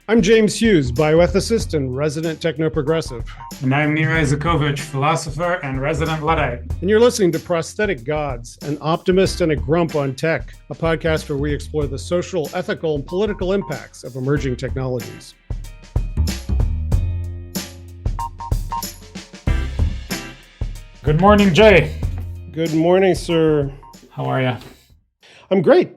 I'm James Hughes, bioethicist and resident techno-progressive. And I'm Nir Eisikovits, philosopher and resident Luddite. And you're listening to Prosthetic Gods, an optimist and a grump on tech, a podcast where we explore the social, ethical, and political impacts of emerging technologies. Good morning, Jay. Good morning, sir. How are you? I'm great.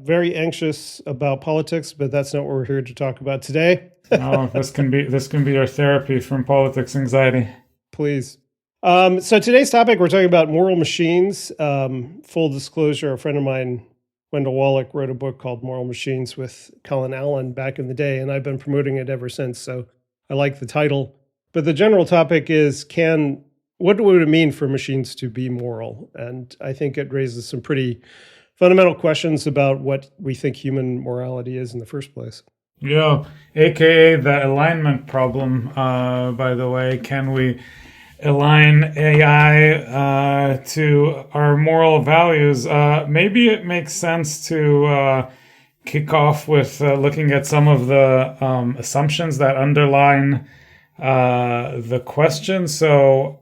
Very anxious about politics, but that's not what we're here to talk about today. No, this can be your therapy from politics anxiety. Please. So today's topic, we're talking about moral machines. Full disclosure, a friend of mine, Wendell Wallach, wrote a book called Moral Machines with Colin Allen back in the day, and I've been promoting it ever since. So I like the title. But the general topic is, what would it mean for machines to be moral? And I think it raises some pretty fundamental questions about what we think human morality is in the first place. Yeah, aka the alignment problem, by the way. Can we align AI to our moral values? Maybe it makes sense to kick off with looking at some of the assumptions that underline the question. So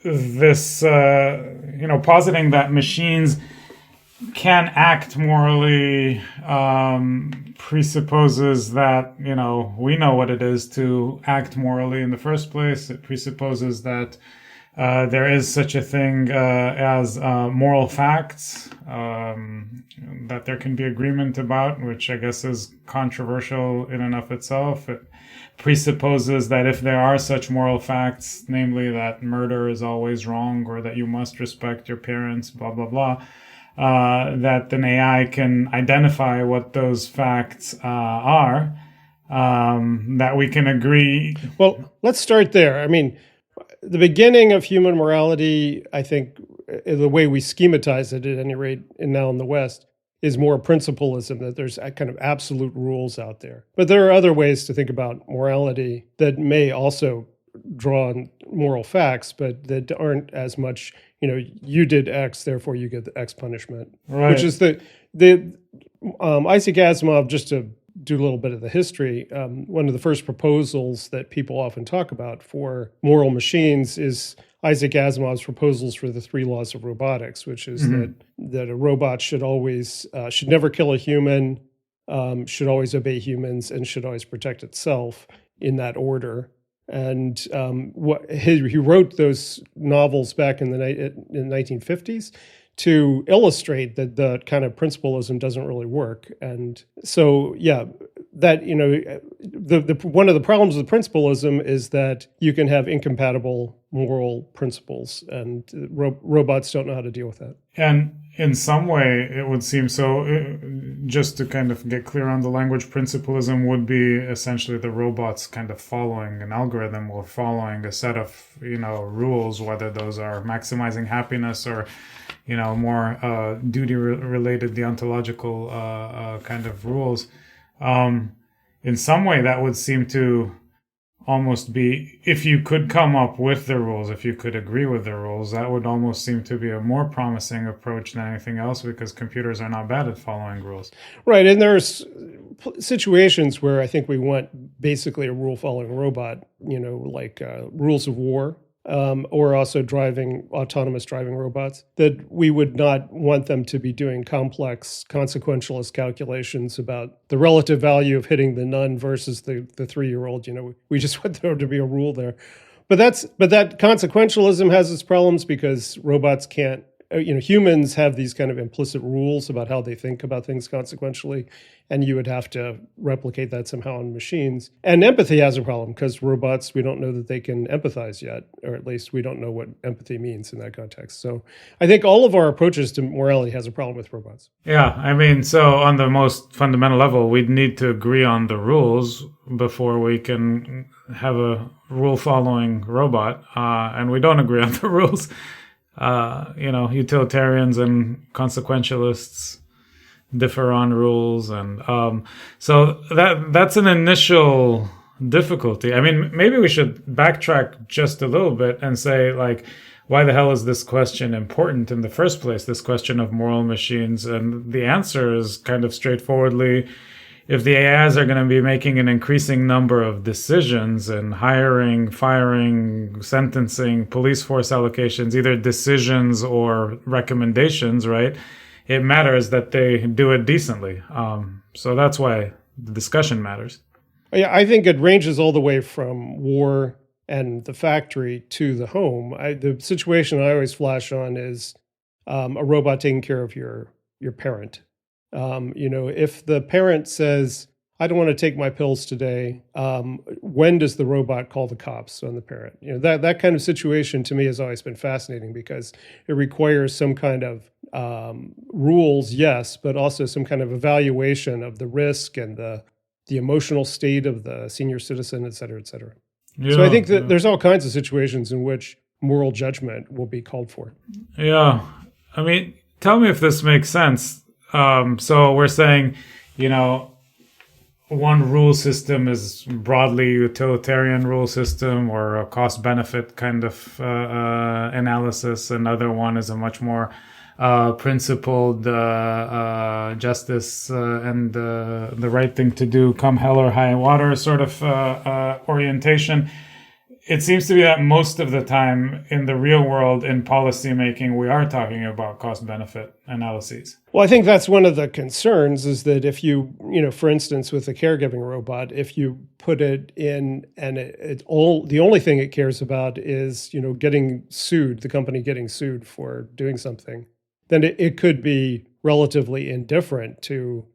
this, positing that machines can act morally presupposes that, we know what it is to act morally in the first place. It presupposes that there is such a thing as moral facts that there can be agreement about, which I guess is controversial in and of itself. It presupposes that if there are such moral facts, namely that murder is always wrong or that you must respect your parents, blah, blah, blah, that an AI can identify what those facts are, that we can agree. Well, let's start there. I mean, the beginning of human morality, I think, the way we schematize it, at any rate, now in the West, is more principalism, that there's a kind of absolute rules out there. But there are other ways to think about morality that may also draw on moral facts, but that aren't as much, you did X, therefore you get the X punishment. Right. Which is the Isaac Asimov, just to do a little bit of the history, one of the first proposals that people often talk about for moral machines is Isaac Asimov's proposals for the 3 laws of robotics, which is that a robot should never kill a human, should always obey humans, and should always protect itself in that order. And he wrote those novels back in the 1950s to illustrate that the kind of principalism doesn't really work. And so, that, one of the problems with principalism is that you can have incompatible moral principles, and robots don't know how to deal with that. And in some way, it would seem so, just to kind of get clear on the language, principalism would be essentially the robots kind of following an algorithm or following a set of, rules, whether those are maximizing happiness or, more duty-related deontological kind of rules. In some way, that would seem to almost be, if you could come up with the rules, if you could agree with the rules, that would almost seem to be a more promising approach than anything else, because computers are not bad at following rules. Right, and there's situations where I think we want basically a rule-following robot, like rules of war, or also autonomous driving robots, that we would not want them to be doing complex consequentialist calculations about the relative value of hitting the nun versus the 3-year-old. We just want there to be a rule there. But that consequentialism has its problems, because robots can't, humans have these kind of implicit rules about how they think about things consequentially, and you would have to replicate that somehow on machines. And empathy has a problem, because robots, we don't know that they can empathize yet, or at least we don't know what empathy means in that context. So I think all of our approaches to morality has a problem with robots. Yeah, so on the most fundamental level, we'd need to agree on the rules before we can have a rule-following robot, and we don't agree on the rules. Utilitarians and consequentialists differ on rules, and so that's an initial difficulty. Maybe we should backtrack just a little bit and say, why the hell is this question important in the first place, this question of moral machines? And the answer is kind of straightforwardly, if the AIs are going to be making an increasing number of decisions and hiring, firing, sentencing, police force allocations, either decisions or recommendations, right? It matters that they do it decently. So that's why the discussion matters. Yeah, I think it ranges all the way from war and the factory to the home. The situation I always flash on is a robot taking care of your parent. If the parent says, "I don't want to take my pills today," when does the robot call the cops on the parent? That kind of situation to me has always been fascinating because it requires some kind of rules, yes, but also some kind of evaluation of the risk and the emotional state of the senior citizen, et cetera, et cetera. So I think that there's all kinds of situations in which moral judgment will be called for. Yeah. I mean, tell me if this makes sense. So we're saying, one rule system is broadly utilitarian rule system or a cost benefit kind of analysis. Another one is a much more principled justice and the right thing to do come hell or high water sort of orientation. It seems to be that most of the time in the real world in policymaking, we are talking about cost-benefit analyses. Well, I think that's one of the concerns is that if you, for instance, with a caregiving robot, if you put it in and the only thing it cares about is, getting sued, the company getting sued for doing something, then it could be relatively indifferent to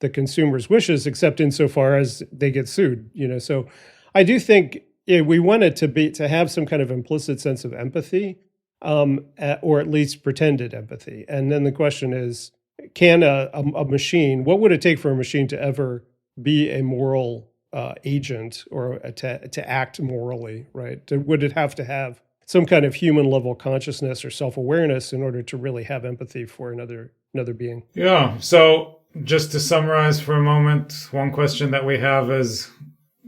the consumer's wishes, except insofar as they get sued, So I do think we want it to have some kind of implicit sense of empathy, or at least pretended empathy. And then the question is, can a machine? What would it take for a machine to ever be a moral agent or to act morally? Right? Would it have to have some kind of human level consciousness or self-awareness in order to really have empathy for another being? Yeah. So just to summarize for a moment, one question that we have is,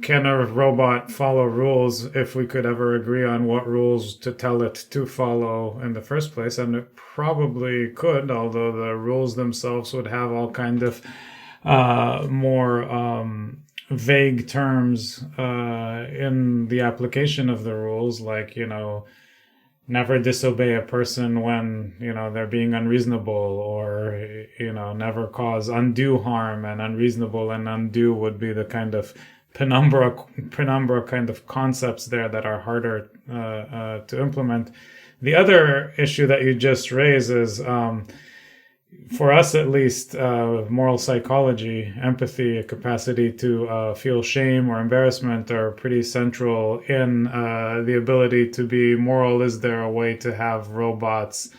can a robot follow rules if we could ever agree on what rules to tell it to follow in the first place? And it probably could, although the rules themselves would have all kind of more vague terms in the application of the rules, like, never disobey a person when, they're being unreasonable, or, never cause undue harm, and unreasonable and undue would be the kind of penumbra kind of concepts there that are harder to implement. The other issue that you just raised is, for us at least, moral psychology, empathy, a capacity to feel shame or embarrassment are pretty central in the ability to be moral. Is there a way to have robots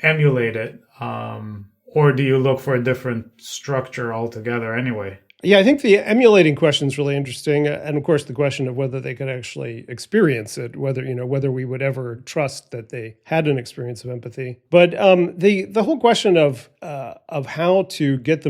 emulate it? Or do you look for a different structure altogether anyway? Yeah, I think the emulating question is really interesting, and of course the question of whether they could actually experience it, whether we would ever trust that they had an experience of empathy. But the whole question of how to get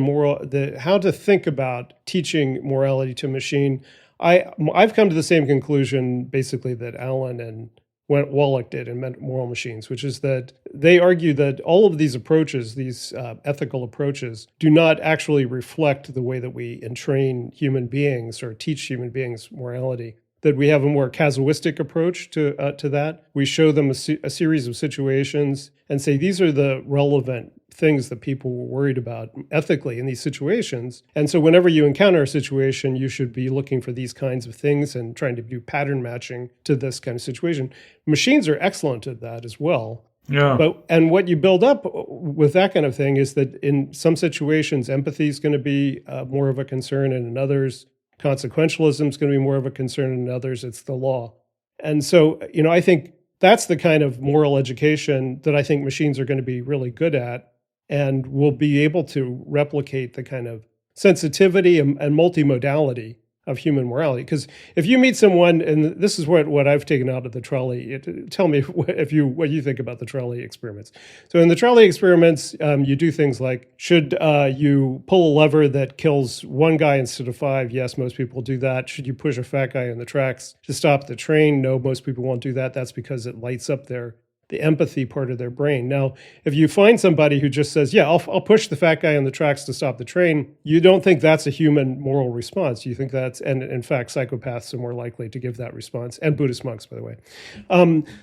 how to think about teaching morality to a machine, I've come to the same conclusion basically that Allen and Wallach did in Moral Machines, which is that they argue that all of these approaches, these ethical approaches, do not actually reflect the way that we entrain human beings or teach human beings morality. That we have a more casuistic approach to that. We show them a series of situations and say these are the relevant things that people were worried about ethically in these situations. And so whenever you encounter a situation, you should be looking for these kinds of things and trying to do pattern matching to this kind of situation. Machines are excellent at that as well. Yeah. And what you build up with that kind of thing is that in some situations, empathy is going to be more of a concern, and in others, consequentialism is going to be more of a concern, and in others, it's the law. And so, I think that's the kind of moral education that I think machines are going to be really good at, and will be able to replicate the kind of sensitivity and multimodality of human morality. Because if you meet someone, and this is what I've taken out of the trolley, tell me what you think about the trolley experiments. So in the trolley experiments, you do things like, should you pull a lever that kills one guy instead of 5? Yes, most people do that. Should you push a fat guy in the tracks to stop the train? No, most people won't do that. That's because it lights up their the empathy part of their brain. Now, if you find somebody who just says, yeah, I'll push the fat guy on the tracks to stop the train, you don't think that's a human moral response. You think that's, and in fact, psychopaths are more likely to give that response, and Buddhist monks, by the way.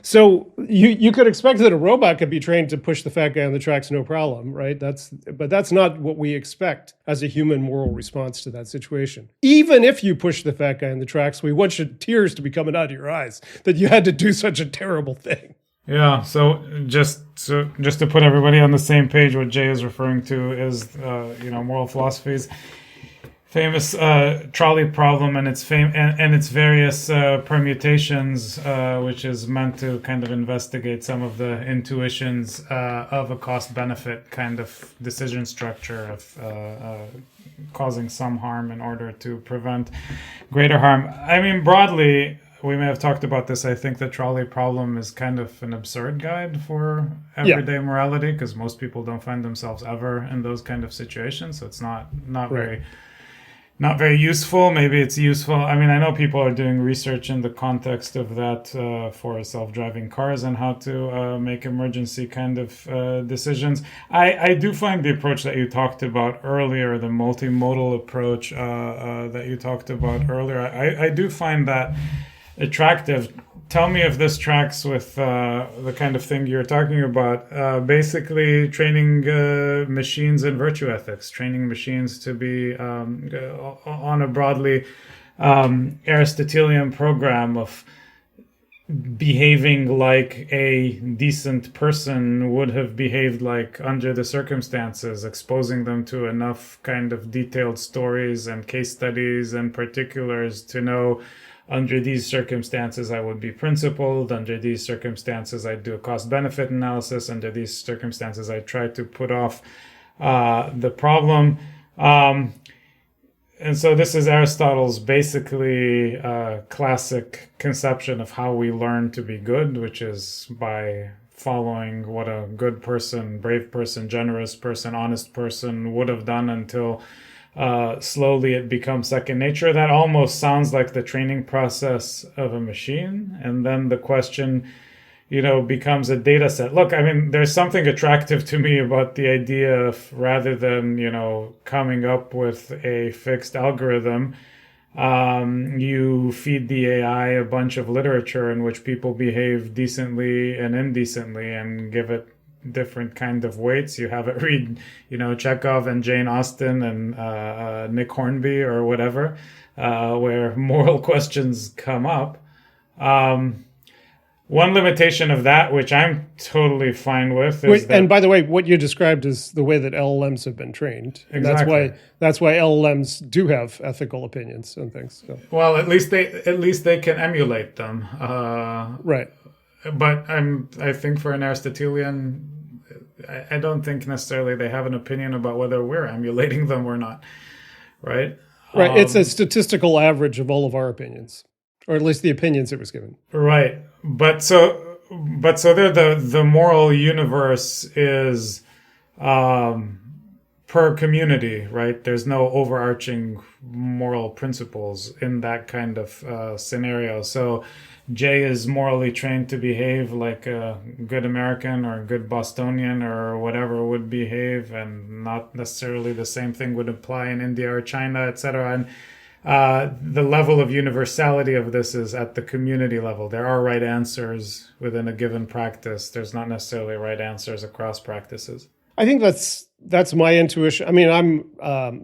So you could expect that a robot could be trained to push the fat guy on the tracks, no problem, right? But that's not what we expect as a human moral response to that situation. Even if you push the fat guy on the tracks, we want your tears to be coming out of your eyes that you had to do such a terrible thing. Yeah, so just to put everybody on the same page, what Jay is referring to is moral philosophy's famous trolley problem and its its various permutations, which is meant to kind of investigate some of the intuitions of a cost-benefit kind of decision structure of causing some harm in order to prevent greater harm. I mean, broadly, we may have talked about this. I think the trolley problem is kind of an absurd guide for everyday morality, because most people don't find themselves ever in those kind of situations. So it's not very useful. Maybe it's useful. I mean, I know people are doing research in the context of that for self-driving cars and how to make emergency kind of decisions. I do find the approach that you talked about earlier, the multimodal approach that you talked about earlier, I do find that attractive. Tell me if this tracks with the kind of thing you're talking about. Basically, training machines in virtue ethics, training machines to be on a broadly Aristotelian program of behaving like a decent person would have behaved like under the circumstances, exposing them to enough kind of detailed stories and case studies and particulars to know, under these circumstances, I would be principled. Under these circumstances, I'd do a cost-benefit analysis. Under these circumstances, I try to put off the problem. And so this is Aristotle's basically classic conception of how we learn to be good, which is by following what a good person, brave person, generous person, honest person would have done until slowly it becomes second nature. That almost sounds like the training process of a machine. And then the question, becomes a data set. Look, I mean, there's something attractive to me about the idea of, rather than, coming up with a fixed algorithm, you feed the AI a bunch of literature in which people behave decently and indecently and give it different kind of weights. You have it read, Chekhov and Jane Austen and Nick Hornby or whatever, where moral questions come up. One limitation of that, which I'm totally fine with, is and by the way, what you described is the way that LLMs have been trained, and exactly. that's why LLMs do have ethical opinions and things. So. Well, at least they can emulate them, right? But I think for an Aristotelian, I don't think necessarily they have an opinion about whether we're emulating them or not, right? Right. It's a statistical average of all of our opinions, or at least the opinions it was given. Right. But so there, the moral universe is per community, right? There's no overarching moral principles in that kind of scenario. So Jay is morally trained to behave like a good American or a good Bostonian or whatever would behave, and not necessarily the same thing would apply in India or China, etc. And the level of universality of this is at the community level. There are right answers within a given practice. There's not necessarily right answers across practices. I think that's my intuition. I mean, I'm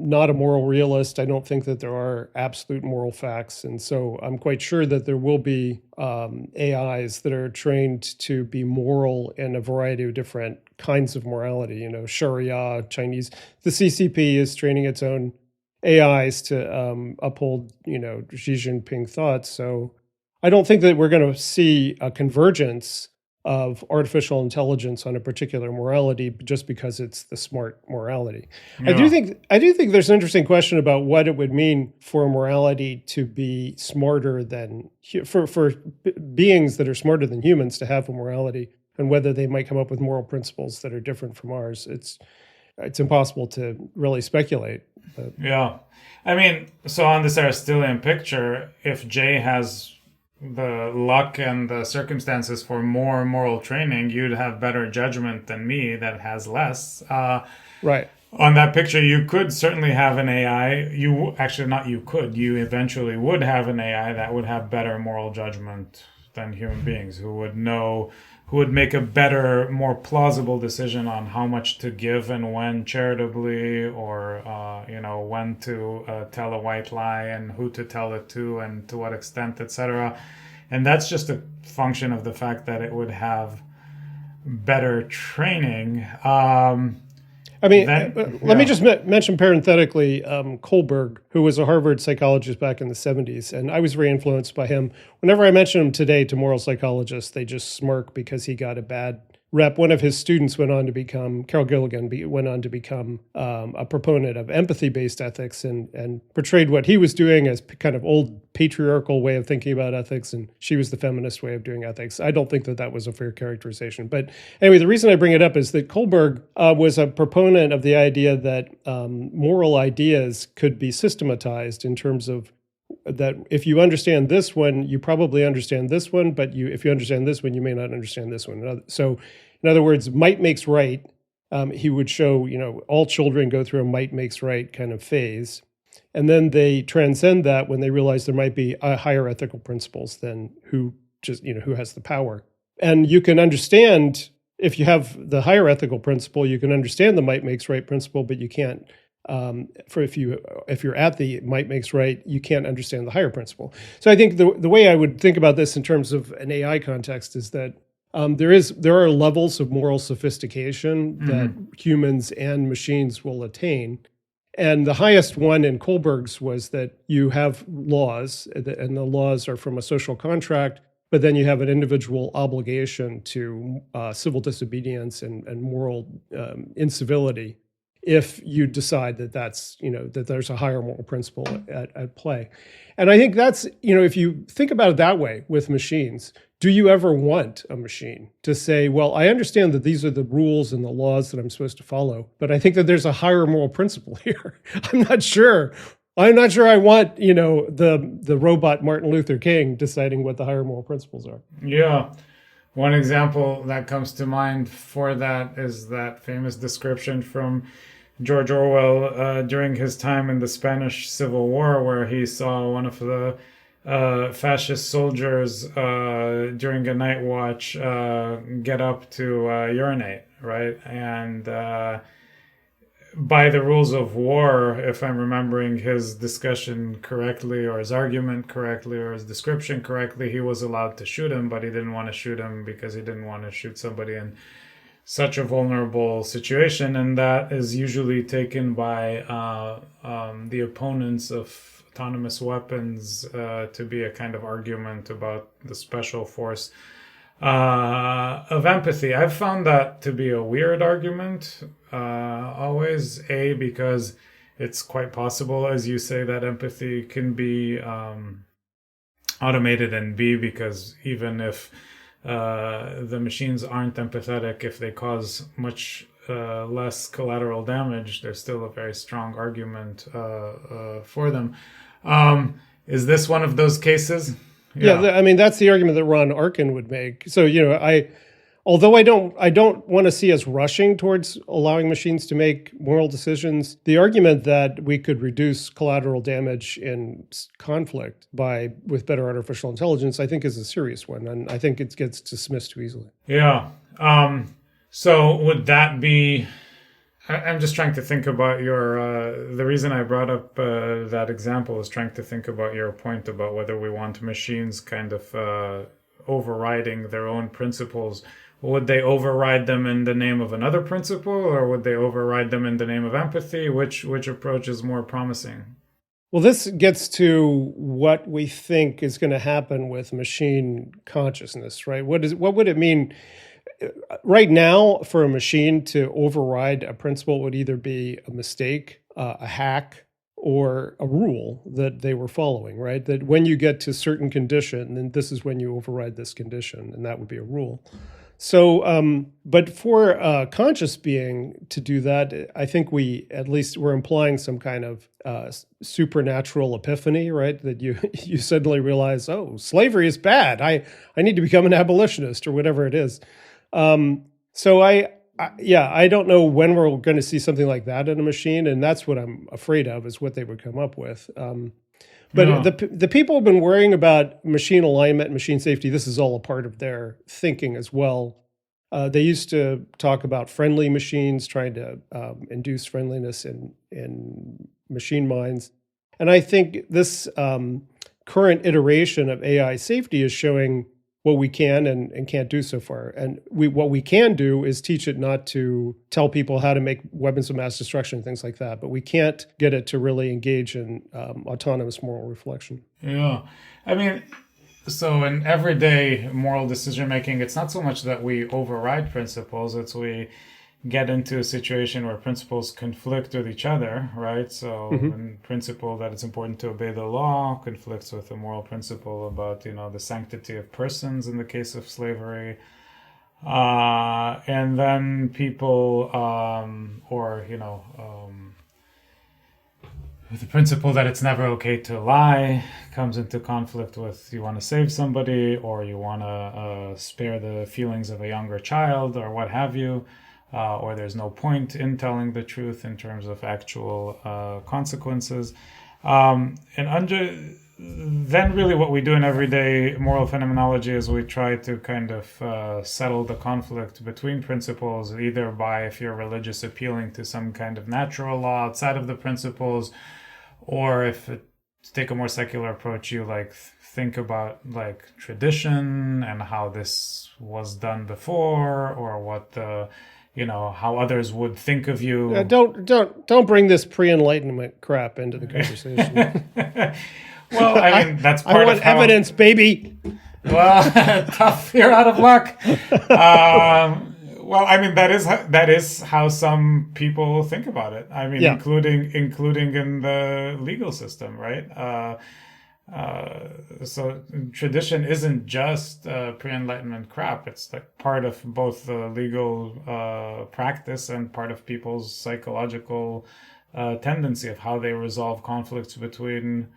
not a moral realist. I don't think that there are absolute moral facts. And so I'm quite sure that there will be AIs that are trained to be moral in a variety of different kinds of morality. Sharia, Chinese. The CCP is training its own AIs to uphold, Xi Jinping thoughts. So I don't think that we're going to see a convergence of artificial intelligence on a particular morality just because it's the smart morality. Yeah. I do think there's an interesting question about what it would mean for morality to be smarter than for beings that are smarter than humans to have a morality, and whether they might come up with moral principles that are different from ours. It's impossible to really speculate. Yeah. I mean, so on this Aristotelian picture, if J has the luck and the circumstances for more moral training, you'd have better judgment than me that has less. Right. On that picture, you could certainly have an AI. You actually, not you could, you eventually would have an AI that would have better moral judgment than human beings, who would know, who would make a better, more plausible decision on how much to give and when charitably, or when to tell a white lie and who to tell it to and to what extent, etc. And that's just a function of the fact that it would have better training. I mean, let me Yeah. just mention parenthetically Kohlberg, who was a Harvard psychologist back in the 70s. And I was very influenced by him. Whenever I mention him today to moral psychologists, they just smirk because he got a bad rep. One of his students went on to become, Carol Gilligan, went on to become a proponent of empathy-based ethics and portrayed what he was doing as kind of old patriarchal way of thinking about ethics, and she was the feminist way of doing ethics. I don't think that that was a fair characterization. But anyway, the reason I bring it up is that Kohlberg was a proponent of the idea that moral ideas could be systematized in terms of that if you understand this one, you probably understand this one, but if you understand this one, you may not understand this one. So, in other words, might makes right. He would show, all children go through a might makes right kind of phase, and then they transcend that when they realize there might be higher ethical principles than who has the power. And you can understand if you have the higher ethical principle, you can understand the might makes right principle, but you can't. If you're at the might makes right, you can't understand the higher principle. So I think the way I would think about this in terms of an AI context is that there are levels of moral sophistication that humans and machines will attain. And the highest one in Kohlberg's was that you have laws, and the laws are from a social contract, but then you have an individual obligation to civil disobedience and moral incivility if you decide that that there's a higher moral principle at play. And I think that's, if you think about it that way with machines, do you ever want a machine to say, well, I understand that these are the rules and the laws that I'm supposed to follow, but I think that there's a higher moral principle here. I'm not sure I want, the robot Martin Luther King deciding what the higher moral principles are. Yeah. One example that comes to mind for that is that famous description from George Orwell during his time in the Spanish Civil War, where he saw one of the fascist soldiers during a night watch get up to urinate, right? And by the rules of war, if I'm remembering his discussion correctly, or his argument correctly, or his description correctly, he was allowed to shoot him, but he didn't want to shoot him because he didn't want to shoot somebody in such a vulnerable situation. And that is usually taken by the opponents of autonomous weapons to be a kind of argument about the special force of empathy. I've found that to be a weird argument, always, because it's quite possible, as you say, that empathy can be automated, and B, because even if the machines aren't empathetic, if they cause much less collateral damage, there's still a very strong argument for them. Is this one of those cases? Yeah, I mean, that's the argument that Ron Arkin would make. So, although I don't want to see us rushing towards allowing machines to make moral decisions, the argument that we could reduce collateral damage in conflict with better artificial intelligence, I think, is a serious one, and I think it gets dismissed too easily. Yeah. So would that be? I'm just trying to think about the reason I brought up that example is trying to think about your point about whether we want machines kind of overriding their own principles. Would they override them in the name of another principle, or would they override them in the name of empathy? Which approach is more promising? Well, this gets to what we think is going to happen with machine consciousness, right? What would it mean? Right now, for a machine to override a principle would either be a mistake, a hack, or a rule that they were following, right? That when you get to certain condition, then this is when you override this condition, and that would be a rule. But for a conscious being to do that, I think we're implying some kind of supernatural epiphany, right? That you you suddenly realize, oh, slavery is bad. I need to become an abolitionist or whatever it is. So I don't know when we're going to see something like that in a machine, and that's what I'm afraid of is what they would come up with. But Yeah. the people have been worrying about machine alignment, machine safety. This is all a part of their thinking as well. They used to talk about friendly machines, trying to induce friendliness in machine minds. And I think this current iteration of AI safety is showing what we can and can't do so far. And what we can do is teach it not to tell people how to make weapons of mass destruction and things like that. But we can't get it to really engage in autonomous moral reflection. Yeah. I mean, so in everyday moral decision making, it's not so much that we override principles, it's we get into a situation where principles conflict with each other, right? So a principle that it's important to obey the law conflicts with a moral principle about, the sanctity of persons in the case of slavery. And then people, the principle that it's never okay to lie comes into conflict with you want to save somebody or you want to spare the feelings of a younger child or what have you, or there's no point in telling the truth in terms of actual consequences. Then really what we do in everyday moral phenomenology is we try to kind of settle the conflict between principles, either by, if you're religious, appealing to some kind of natural law outside of the principles, or to take a more secular approach, you think about tradition and how this was done before, or what how others would think of you. Don't bring this pre-enlightenment crap into the conversation. Well, I mean, that's part I want of how, evidence, baby. Well, tough. You're out of luck. Well, I mean, that is how some people think about it. I mean, Yeah. including in the legal system, right? So tradition isn't just pre-enlightenment crap. It's part of both the legal practice and part of people's psychological tendency of how they resolve conflicts between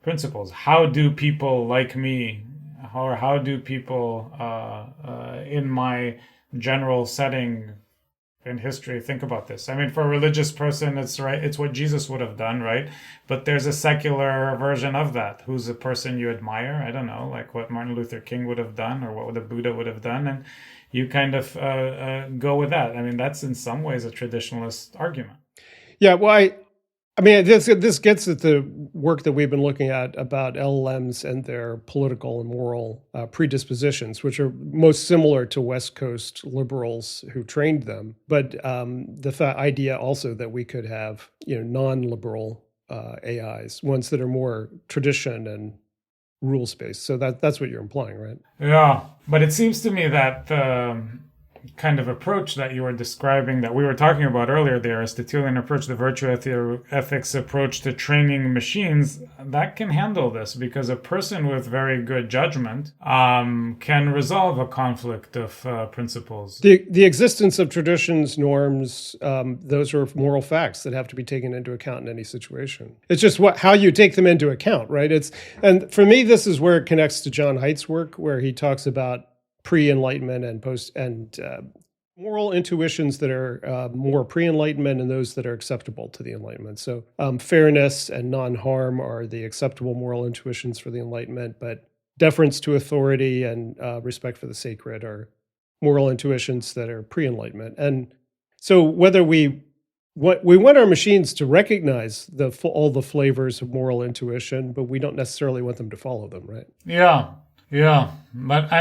principles. How do people like me, or how do people in my general setting in history think about this? I mean, for a religious person, it's right. It's what Jesus would have done, right? But there's a secular version of that. Who's a person you admire? I don't know, like what Martin Luther King would have done, or what the Buddha would have done, and you kind of go with that. I mean, that's in some ways a traditionalist argument. Yeah, well, I mean, this gets at the work that we've been looking at about LLMs and their political and moral predispositions, which are most similar to West Coast liberals who trained them. But the idea also that we could have, non-liberal AIs, ones that are more tradition and rules-based. So that's what you're implying, right? Yeah, but it seems to me that kind of approach that you were describing, that we were talking about earlier, the Aristotelian approach, the virtue ethics approach to training machines, that can handle this, because a person with very good judgment can resolve a conflict of principles. The existence of traditions, norms, those are moral facts that have to be taken into account in any situation. It's just how you take them into account, right? And for me, this is where it connects to John Haidt's work, where he talks about pre-enlightenment and post and moral intuitions that are more pre-enlightenment and those that are acceptable to the enlightenment. So fairness and non-harm are the acceptable moral intuitions for the enlightenment, but deference to authority and respect for the sacred are moral intuitions that are pre-enlightenment. And so whether we want our machines to recognize all the flavors of moral intuition, but we don't necessarily want them to follow them, right? Yeah, but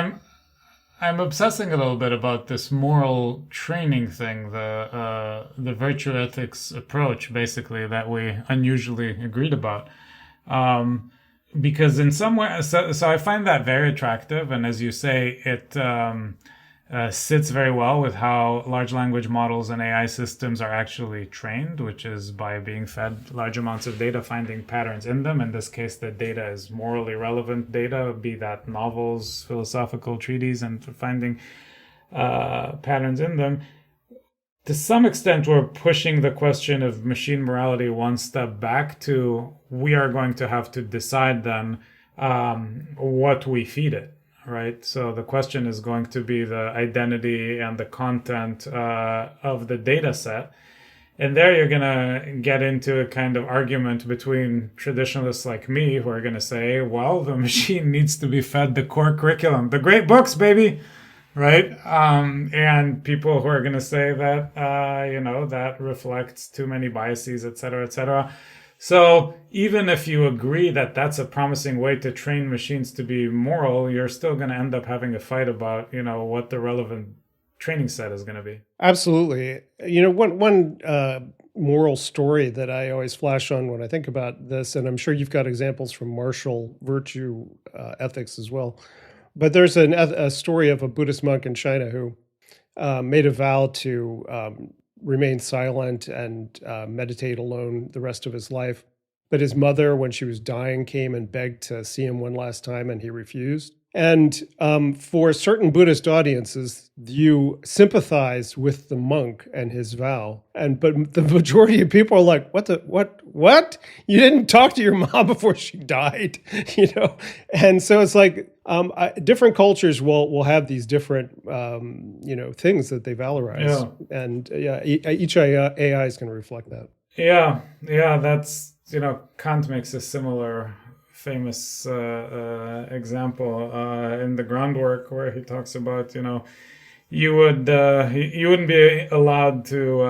I'm obsessing a little bit about this moral training thing, the virtue ethics approach, basically, that we unusually agreed about. Because in some way, so I find that very attractive, and as you say, it sits very well with how large language models and AI systems are actually trained, which is by being fed large amounts of data, finding patterns in them. In this case, the data is morally relevant data, be that novels, philosophical treatises, and finding patterns in them. To some extent, we're pushing the question of machine morality one step back to we are going to have to decide then what we feed it, right? So the question is going to be the identity and the content of the data set. And there you're going to get into a kind of argument between traditionalists like me who are going to say, well, the machine needs to be fed the core curriculum, the great books, baby, right? And people who are going to say that, that reflects too many biases, et cetera, et cetera. So even if you agree that that's a promising way to train machines to be moral, you're still going to end up having a fight about, what the relevant training set is going to be. Absolutely. One moral story that I always flash on when I think about this, and I'm sure you've got examples from martial virtue ethics as well, but there's a story of a Buddhist monk in China who made a vow to remain silent and meditate alone the rest of his life. But his mother, when she was dying, came and begged to see him one last time, and he refused. And for certain Buddhist audiences, you sympathize with the monk and his vow, but the majority of people are like, "What? You didn't talk to your mom before she died?" And so it's like different cultures will have these different things that they valorize, and each AI is going to reflect that. Yeah, that's Kant makes a similar famous example in the groundwork where he talks about you wouldn't be allowed to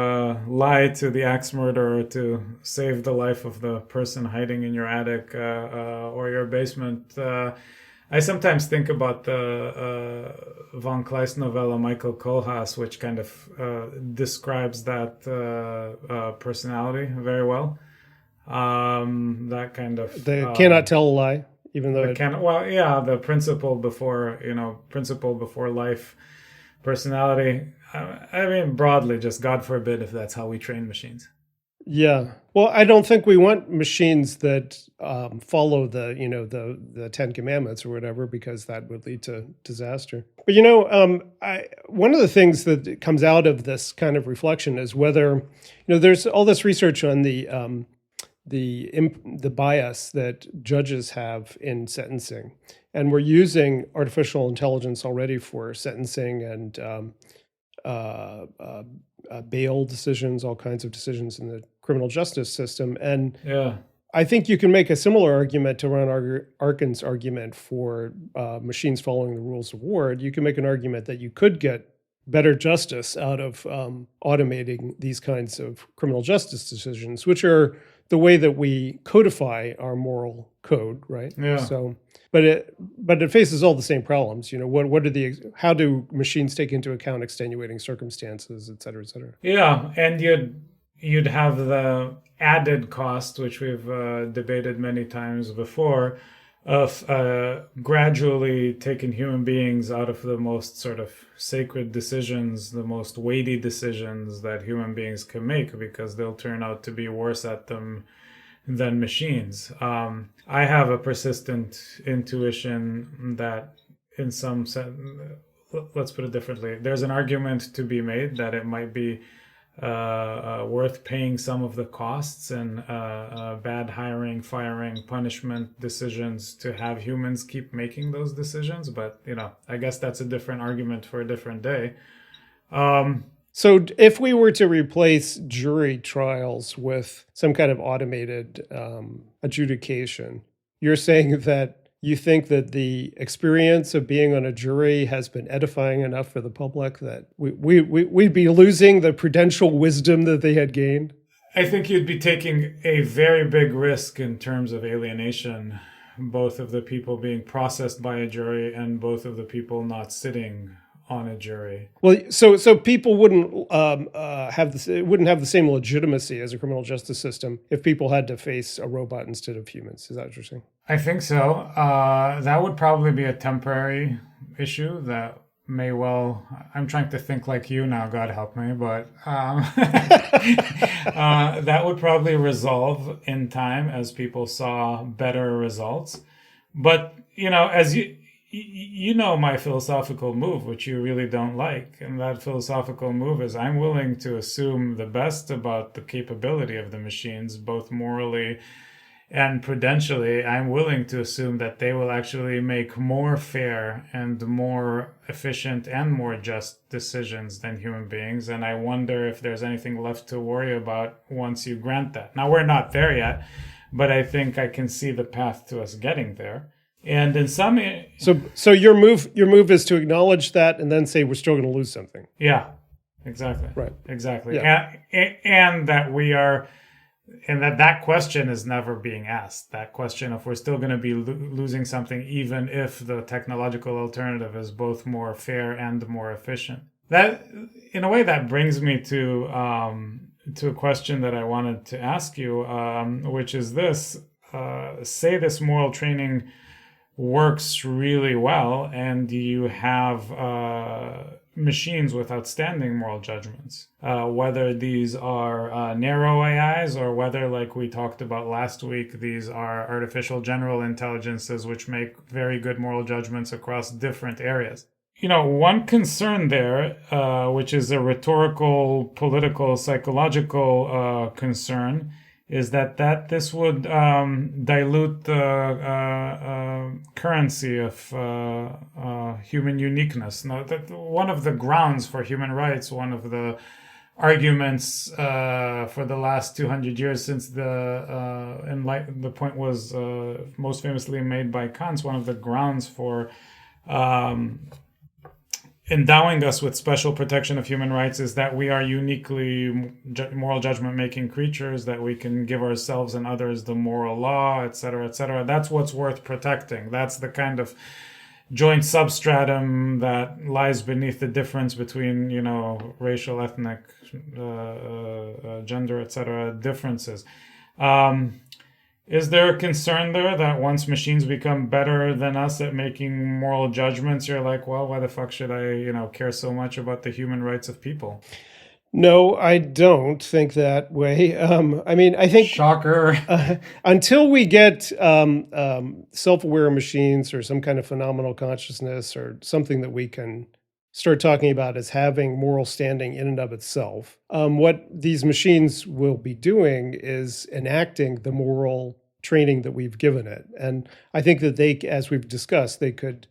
lie to the axe murderer to save the life of the person hiding in your attic or your basement. I sometimes think about the von Kleist novella Michael Kohlhaas, which kind of describes that personality very well. That kind of they cannot tell a lie, even though the principle before life personality. I mean, broadly, just God forbid if that's how we train machines. Yeah. Well, I don't think we want machines that follow the Ten Commandments or whatever, because that would lead to disaster. But one of the things that comes out of this kind of reflection is whether there's all this research on the bias that judges have in sentencing, and we're using artificial intelligence already for sentencing and bail decisions, all kinds of decisions in the criminal justice system. And I think you can make a similar argument to Ron Arkin's argument for machines following the rules of war. You can make an argument that you could get better justice out of automating these kinds of criminal justice decisions, which are the way that we codify our moral code, right? Yeah. So, but it faces all the same problems. How do machines take into account extenuating circumstances, et cetera, et cetera? Yeah, and you'd have the added cost, which we've debated many times before, of gradually taking human beings out of the most sort of sacred decisions, the most weighty decisions that human beings can make, because they'll turn out to be worse at them than machines. I have a persistent intuition that in some sense, let's put it differently, there's an argument to be made that it might be worth paying some of the costs and bad hiring, firing, punishment decisions to have humans keep making those decisions. But, I guess that's a different argument for a different day. So if we were to replace jury trials with some kind of automated adjudication, you're saying that you think that the experience of being on a jury has been edifying enough for the public that we'd be losing the prudential wisdom that they had gained? I think you'd be taking a very big risk in terms of alienation, both of the people being processed by a jury and both of the people not sitting on a jury. Well, so people wouldn't have the same legitimacy as a criminal justice system if people had to face a robot instead of humans. Is that what you're saying? I think so. That would probably be a temporary issue that may well. I'm trying to think like you now. God help me, but that would probably resolve in time as people saw better results. But as you know my philosophical move, which you really don't like. And that philosophical move is I'm willing to assume the best about the capability of the machines, both morally and prudentially. I'm willing to assume that they will actually make more fair and more efficient and more just decisions than human beings. And I wonder if there's anything left to worry about once you grant that. Now, we're not there yet, but I think I can see the path to us getting there. And in some, So your move is to acknowledge that and then say we're still going to lose something. yeah, exactly, Right. exactly, Yeah. and that we are, and that question is never being asked. That question if we're still going to be losing something, even if the technological alternative is both more fair and more efficient. That, in a way, that brings me to a question that I wanted to ask you, which is this: say this moral training works really well, and you have machines with outstanding moral judgments. Whether these are narrow AIs or whether, like we talked about last week, these are artificial general intelligences which make very good moral judgments across different areas. You know, one concern there, which is a rhetorical, political, psychological concern, is that this would dilute the currency of human uniqueness. Now, that one of the grounds for human rights, one of the arguments for the last 200 years since the point was most famously made by Kant, one of the grounds for endowing us with special protection of human rights is that we are uniquely moral judgment making creatures, that we can give ourselves and others the moral law, etc., etc. That's what's worth protecting. That's the kind of joint substratum that lies beneath the difference between, you know, racial, ethnic, gender, etc. differences. Is there a concern there that once machines become better than us at making moral judgments, you're like, well, why the fuck should I, you know, care so much about the human rights of people? No, I don't think that way. I mean, I think Shocker. until we get self-aware machines or some kind of phenomenal consciousness or something that we can start talking about as having moral standing in and of itself, what these machines will be doing is enacting the moral training that we've given it. And I think that they, as we've discussed, they could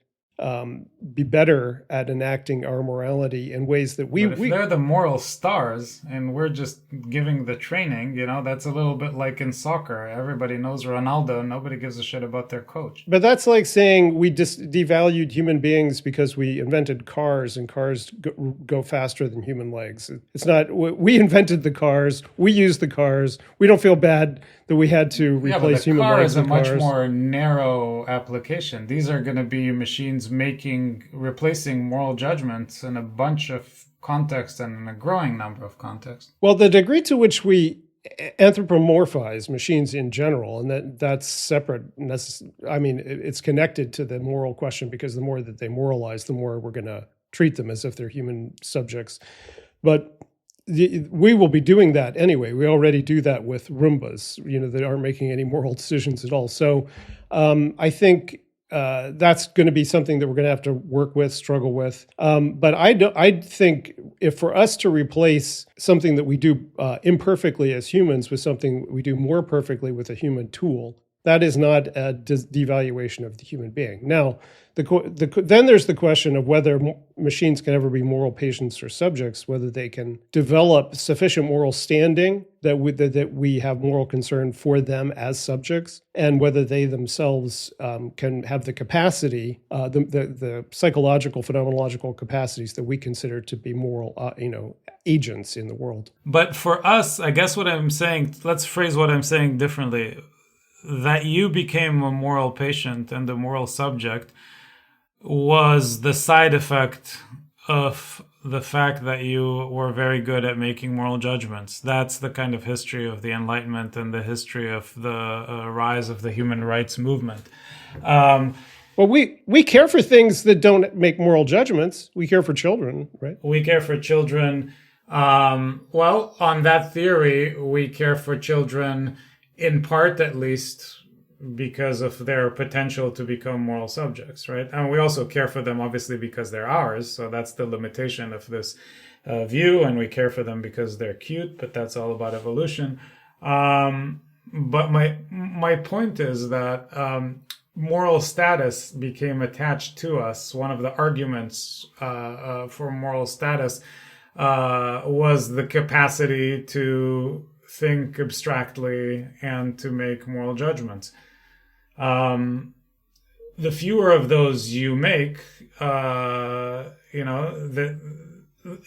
be better at enacting our morality in ways that But if they're the moral stars and we're just giving the training, you know, that's a little bit like in soccer. Everybody knows Ronaldo. Nobody gives a shit about their coach. But that's like saying we just devalued human beings because we invented cars and cars go faster than human legs. It's not, we invented the cars, we used the cars. We don't feel bad that we had to replace human legs with cars. Yeah, but the car is a much more narrow application. These are going to be machines replacing moral judgments in a bunch of contexts and in a growing number of contexts. Well, the degree to which we anthropomorphize machines in general, and that's separate. I mean, it's connected to the moral question, because the more that they moralize, the more we're going to treat them as if they're human subjects. But we will be doing that anyway. We already do that with Roombas, you know, that aren't making any moral decisions at all. So I think that's going to be something that we're going to have to work with, struggle with. But I think if for us to replace something that we do imperfectly as humans with something we do more perfectly with a human tool, that is not a devaluation of the human being. Now, then there's the question of whether machines can ever be moral patients or subjects, whether they can develop sufficient moral standing that we have moral concern for them as subjects, and whether they themselves can have the capacity, the psychological, phenomenological capacities that we consider to be moral, agents in the world. But for us, I guess what I'm saying, let's phrase what I'm saying differently. That you became a moral patient and a moral subject was the side effect of the fact that you were very good at making moral judgments. That's the kind of history of the Enlightenment and the history of the rise of the human rights movement. Well, we care for things that don't make moral judgments. We care for children, right? We care for children. Well, on that theory, we care for children in part, at least, because of their potential to become moral subjects, right? And we also care for them, obviously, because they're ours. So that's the limitation of this view. And we care for them because they're cute, but that's all about evolution. But my point is that moral status became attached to us. One of the arguments for moral status was the capacity to think abstractly and to make moral judgments. The fewer of those you make, a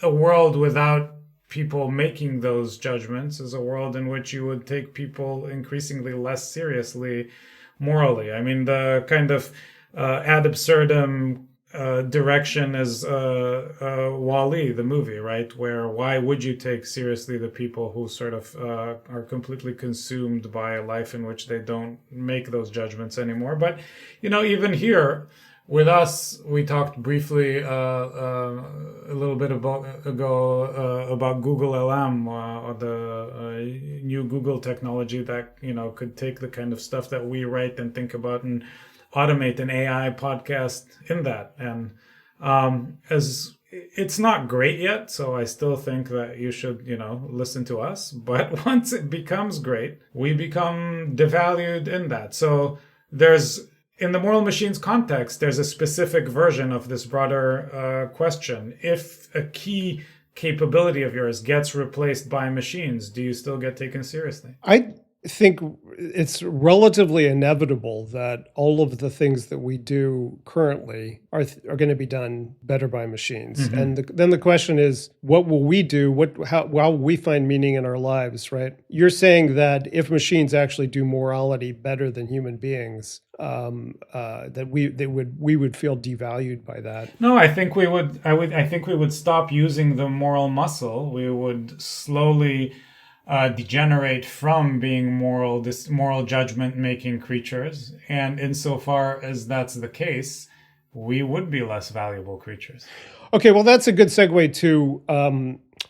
world without people making those judgments is a world in which you would take people increasingly less seriously morally. I mean, the kind of ad absurdum direction is Wall-E, the movie, right? Where why would you take seriously the people who sort of are completely consumed by a life in which they don't make those judgments anymore? But, even here, with us, we talked briefly a little bit ago about Google LM, or the new Google technology that could take the kind of stuff that we write and think about and automate an AI podcast in that. And as it's not great yet, so I still think that you should listen to us. But once it becomes great, we become devalued in that. So in the moral machines context, there's a specific version of this broader question. If a key capability of yours gets replaced by machines, do you still get taken seriously? I think it's relatively inevitable that all of the things that we do currently are going to be done better by machines. Mm-hmm. And then the question is, what will we do? How will we find meaning in our lives, right? You're saying that if machines actually do morality better than human beings, that we would feel devalued by that. No, I think we would. I think we would stop using the moral muscle. We would slowly degenerate from being moral judgment-making creatures. And insofar as that's the case, we would be less valuable creatures. Okay, well, that's a good segue to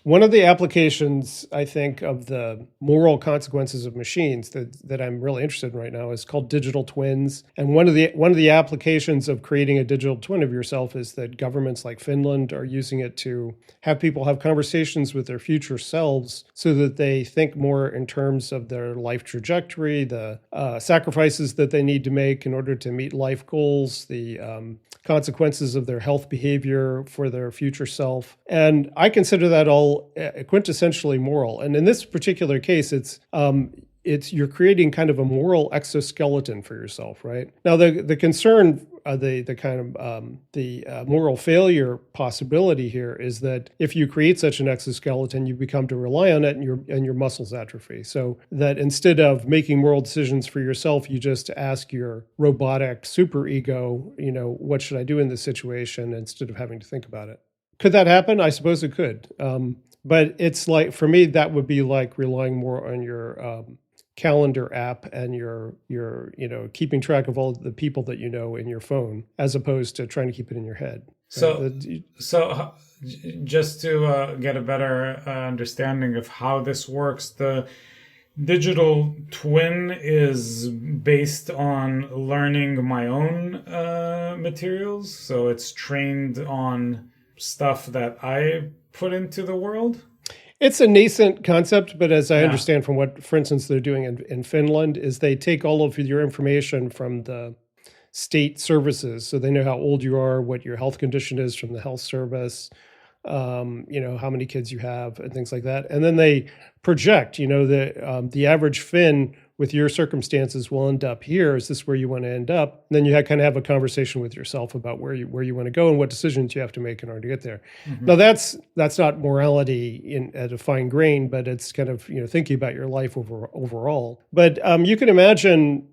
one of the applications, I think, of the moral consequences of machines that I'm really interested in right now is called digital twins. And one of the applications of creating a digital twin of yourself is that governments like Finland are using it to have people have conversations with their future selves so that they think more in terms of their life trajectory, the sacrifices that they need to make in order to meet life goals, the consequences of their health behavior for their future self. And I consider that all quintessentially moral. And in this particular case, it's you're creating kind of a moral exoskeleton for yourself, right? Now, the concern, the moral failure possibility here is that if you create such an exoskeleton, you become to rely on it, and your muscles atrophy. So that instead of making moral decisions for yourself, you just ask your robotic superego, what should I do in this situation, instead of having to think about it. Could that happen? I suppose it could. But it's like, for me, that would be like relying more on your calendar app and your keeping track of all the people that you know in your phone, as opposed to trying to keep it in your head. So just to get a better understanding of how this works, the digital twin is based on learning my own materials. So it's trained on stuff that I put into the world. It's a nascent concept, but as I understand from what, for instance, they're doing in Finland, is they take all of your information from the state services. So they know how old you are, what your health condition is from the health service, how many kids you have and things like that. And then they project, the average Finn with your circumstances will end up here. Is this where you want to end up? And then you kind of have a conversation with yourself about where you want to go and what decisions you have to make in order to get there. Mm-hmm. Now that's not morality at a fine grain, but it's kind of thinking about your life overall. But you can imagine,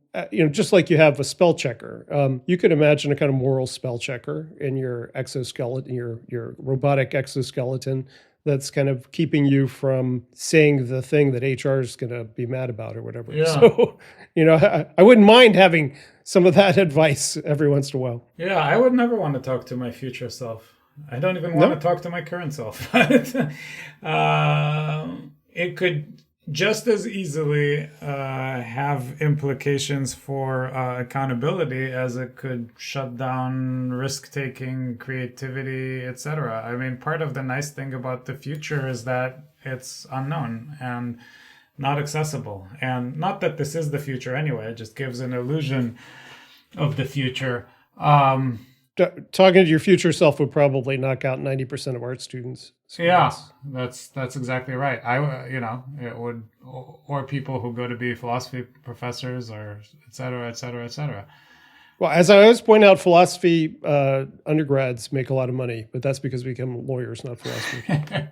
just like you have a spell checker, you could imagine a kind of moral spell checker in your exoskeleton, your robotic exoskeleton, that's kind of keeping you from saying the thing that HR is going to be mad about or whatever. Yeah. So, I wouldn't mind having some of that advice every once in a while. Yeah, I would never want to talk to my future self. I don't even want to talk to my current self. It could, just as easily have implications for accountability as it could shut down risk-taking, creativity, etc. I mean, part of the nice thing about the future is that it's unknown and not accessible. And not that this is the future anyway, it just gives an illusion of the future. Talking to your future self would probably knock out 90% of art students. Yeah, that's exactly right. It would, or people who go to be philosophy professors, or et cetera, et cetera, et cetera. Well, as I always point out, philosophy undergrads make a lot of money, but that's because we become lawyers, not philosophers.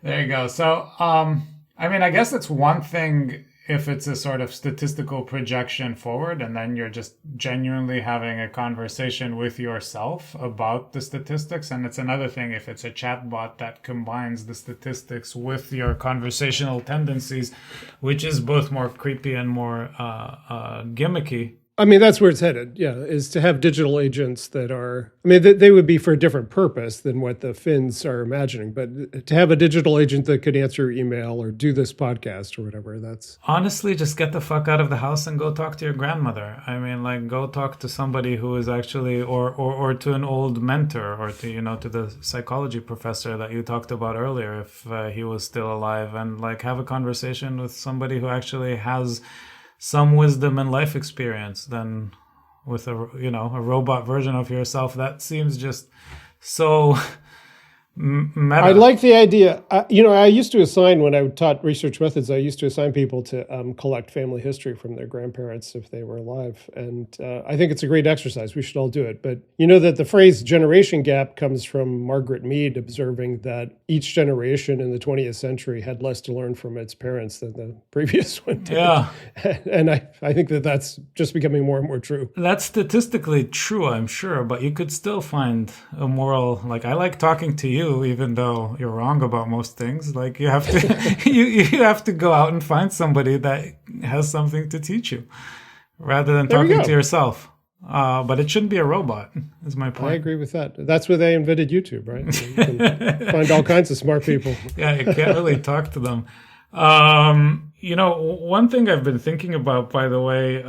There you go. So, I mean, I guess it's one thing if it's a sort of statistical projection forward, and then you're just genuinely having a conversation with yourself about the statistics. And it's another thing if it's a chatbot that combines the statistics with your conversational tendencies, which is both more creepy and more gimmicky. I mean, that's where it's headed, yeah, is to have digital agents that are, I mean, they would be for a different purpose than what the Finns are imagining, but to have a digital agent that could answer your email or do this podcast or whatever, that's... Honestly, just get the fuck out of the house and go talk to your grandmother. I mean, like, go talk to somebody who is actually, or to an old mentor, or to the psychology professor that you talked about earlier, if he was still alive, and like have a conversation with somebody who actually has some wisdom and life experience than with a robot version of yourself. That seems just so meta. I like the idea. I used to assign, when I taught research methods, I used to assign people to collect family history from their grandparents if they were alive. And I think it's a great exercise. We should all do it. But you know that the phrase generation gap comes from Margaret Mead observing that each generation in the 20th century had less to learn from its parents than the previous one did. Yeah. And I think that that's just becoming more and more true. That's statistically true, I'm sure, but you could still find a moral, like, I like talking to you, even though you're wrong about most things. Like, you have to you have to go out and find somebody that has something to teach you rather than talking to yourself. But it shouldn't be a robot, is my point. I agree with that. That's why they invented YouTube, right? So you can find all kinds of smart people. Yeah, you can't really talk to them. One thing I've been thinking about, by the way,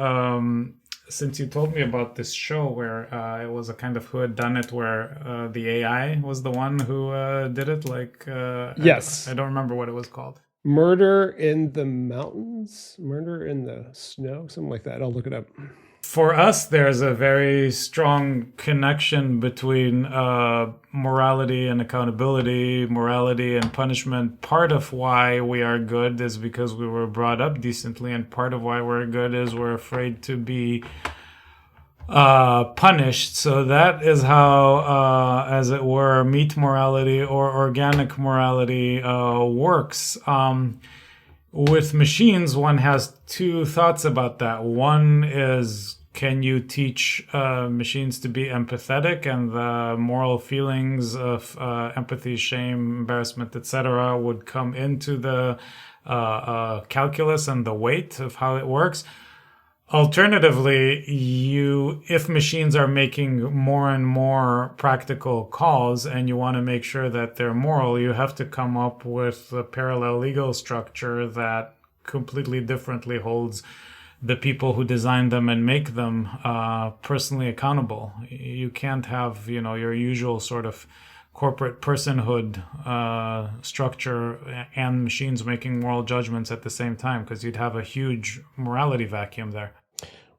since you told me about this show where it was a kind of who had done it, where the AI was the one who did it, like... yes. I don't remember what it was called. Murder in the Mountains? Murder in the Snow? Something like that. I'll look it up. For us, there's a very strong connection between morality and accountability, morality and punishment. Part of why we are good is because we were brought up decently, and part of why we're good is we're afraid to be punished. So that is how, as it were, meat morality or organic morality works. With machines, one has two thoughts about that. One is, can you teach machines to be empathetic, and the moral feelings of empathy, shame, embarrassment, etc. would come into the calculus and the weight of how it works. Alternatively, if machines are making more and more practical calls and you want to make sure that they're moral, you have to come up with a parallel legal structure that completely differently holds the people who design them and make them personally accountable. You can't have, your usual sort of corporate personhood structure and machines making moral judgments at the same time, because you'd have a huge morality vacuum there.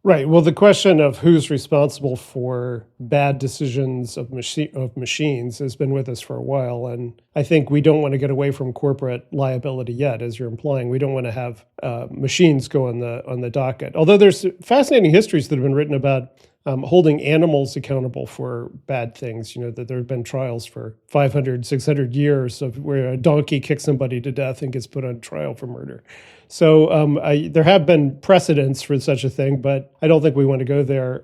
Right. Well, the question of who's responsible for bad decisions of machines has been with us for a while. And I think we don't want to get away from corporate liability yet, as you're implying. We don't want to have machines go on the docket. Although there's fascinating histories that have been written about holding animals accountable for bad things, that there have been trials for 500, 600 years of where a donkey kicks somebody to death and gets put on trial for murder. So there have been precedents for such a thing, but I don't think we want to go there.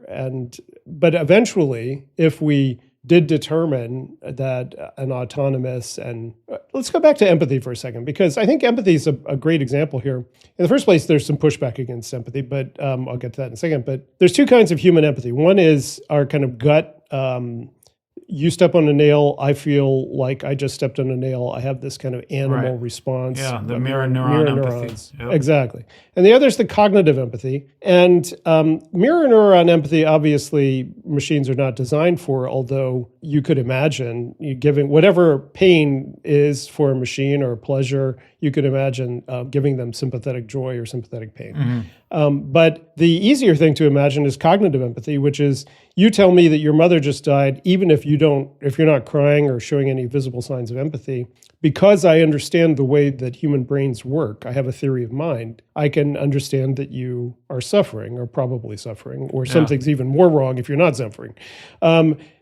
But eventually, if we did determine that an autonomous and let's go back to empathy for a second, because I think empathy is a great example here. In the first place, there's some pushback against empathy, but I'll get to that in a second. But there's two kinds of human empathy. One is our kind of gut you step on a nail, I feel like I just stepped on a nail. I have this kind of animal response. Yeah, the mirror neuron empathy. Neurons. Yep. Exactly. And the other is the cognitive empathy. And mirror neuron empathy, obviously, machines are not designed for, although you could imagine you giving whatever pain is for a machine or pleasure, you could imagine giving them sympathetic joy or sympathetic pain. But the easier thing to imagine is cognitive empathy, which is you tell me that your mother just died, even if you're not crying or showing any visible signs of empathy, because I understand the way that human brains work, I have a theory of mind, I can understand that you are suffering or probably suffering, or something's even more wrong if you're not suffering.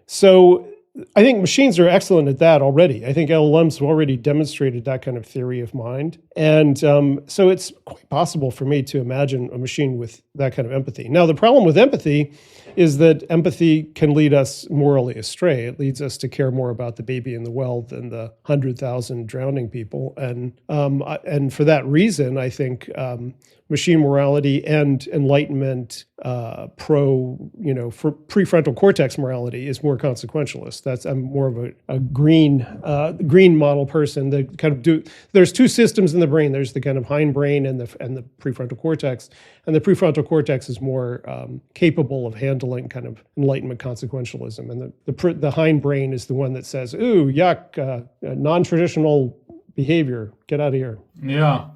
So I think machines are excellent at that already. I think LLMs have already demonstrated that kind of theory of mind. And so it's quite possible for me to imagine a machine with that kind of empathy. Now, the problem with empathy is that empathy can lead us morally astray. It leads us to care more about the baby in the well than the 100,000 drowning people. And for that reason, I think machine morality and Enlightenment for prefrontal cortex morality is more consequentialist. I'm more of a green model person. That kind of there's two systems in the brain. There's the kind of hindbrain and the prefrontal cortex, and the prefrontal cortex is more capable of handling kind of Enlightenment consequentialism, and the hindbrain is the one that says, "Ooh, yuck, non-traditional behavior, get out of here." Yeah,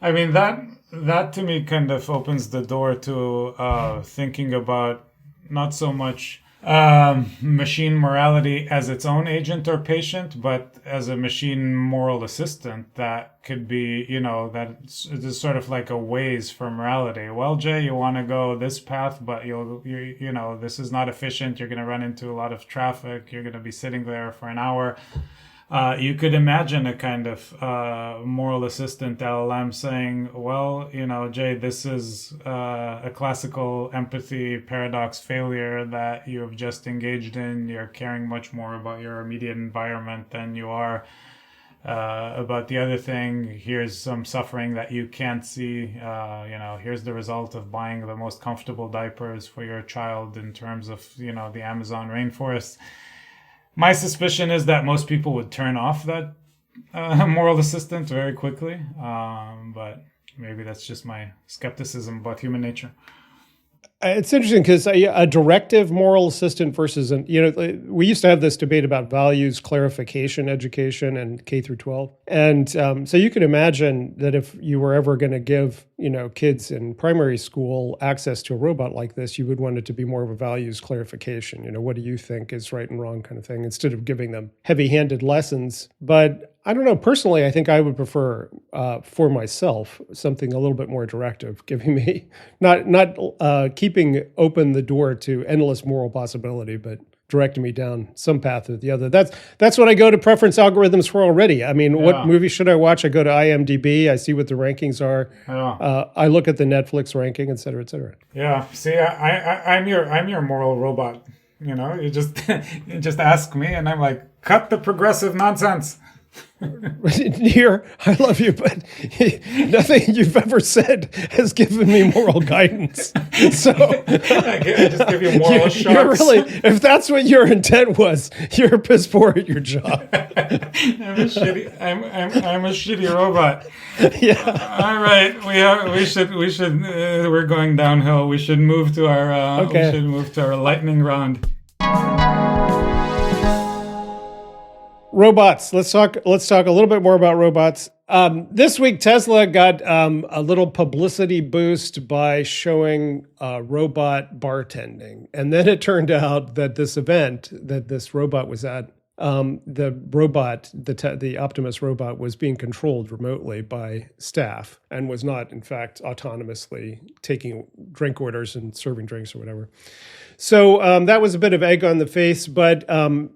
I mean that to me kind of opens the door to thinking about not so much machine morality as its own agent or patient, but as a machine moral assistant that could be, that is sort of like a Waze for morality. Well, Jay, you want to go this path, but this is not efficient. You're going to run into a lot of traffic. You're going to be sitting there for an hour. You could imagine a kind of moral assistant LLM saying, well, Jay, this is a classical empathy paradox failure that you have just engaged in. You're caring much more about your immediate environment than you are about the other thing. Here's some suffering that you can't see. Here's the result of buying the most comfortable diapers for your child in terms of, the Amazon rainforest. My suspicion is that most people would turn off that moral assistant very quickly, but maybe that's just my skepticism about human nature. It's interesting because a directive moral assistant versus we used to have this debate about values clarification education and K through 12. And so you can imagine that if you were ever going to give, kids in primary school access to a robot like this, you would want it to be more of a values clarification. What do you think is right and wrong kind of thing, instead of giving them heavy-handed lessons. But I don't know. Personally, I think I would prefer for myself something a little bit more directive, giving me not keeping open the door to endless moral possibility, but directing me down some path or the other. That's what I go to preference algorithms for already. I mean, what movie should I watch? I go to IMDb. I see what the rankings are. I look at the Netflix ranking, et cetera, et cetera. Yeah. See, I'm your moral robot. You just ask me, and I'm like, cut the progressive nonsense. Nir, I love you, but nothing you've ever said has given me moral guidance. So I just give you moral shocks. You're really, if that's what your intent was, you're a piss poor at your job. I'm a shitty robot. Yeah. All right. We're going downhill. We should move to our lightning round. Robots. Let's talk a little bit more about robots. This week, Tesla got a little publicity boost by showing robot bartending. And then it turned out that this event that this robot was at, the Optimus robot was being controlled remotely by staff and was not, in fact, autonomously taking drink orders and serving drinks or whatever. So that was a bit of egg on the face, but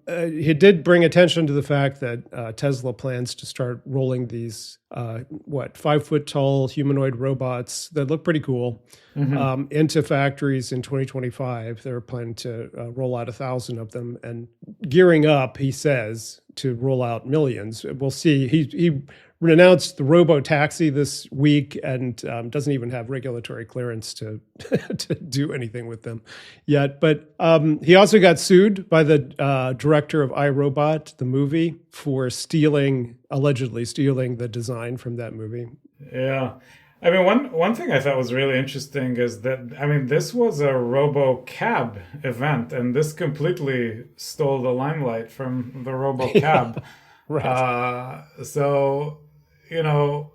it did bring attention to the fact that Tesla plans to start rolling these 5-foot tall humanoid robots that look pretty cool into factories in 2025. They're planning to roll out 1,000 of them and gearing up, he says, to roll out millions. We'll see. He announced the robo-taxi this week and doesn't even have regulatory clearance to to do anything with them yet. But he also got sued by the director of iRobot, the movie, for allegedly stealing the design from that movie. Yeah. I mean, one thing I thought was really interesting is that, I mean, this was a robo-cab event, and this completely stole the limelight from the robo-cab. Right. So, you know,